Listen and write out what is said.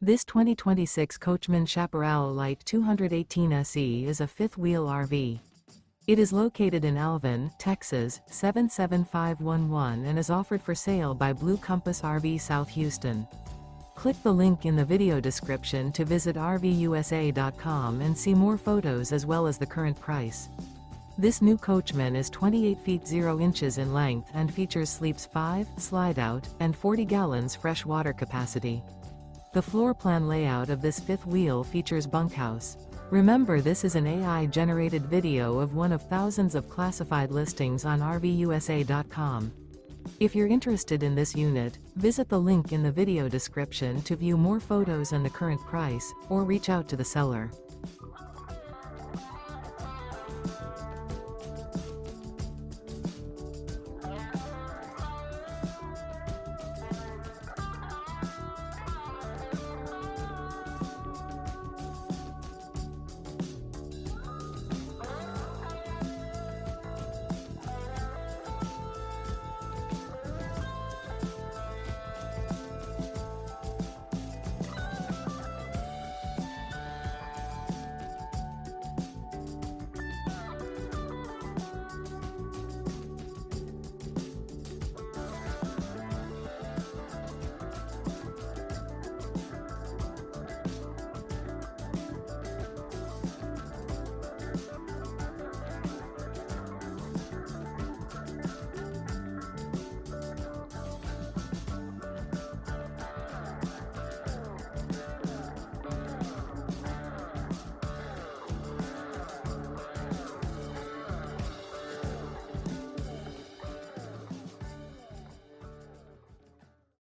This 2026 Coachmen Chaparral Lite 218 SE is a fifth-wheel RV. It is located in Alvin, Texas, 77511 and is offered for sale by Blue Compass RV South Houston. Click the link in the video description to visit RVUSA.com and see more photos as well as the current price. This new Coachmen is 28 feet 0 inches in length and features sleeps 5, slide-out, and 40 gallons fresh water capacity. The floor plan layout of this fifth wheel features Bunkhouse. Remember, this is an AI-generated video of one of thousands of classified listings on RVUSA.com. If you're interested in this unit, visit the link in the video description to view more photos and the current price, or reach out to the seller.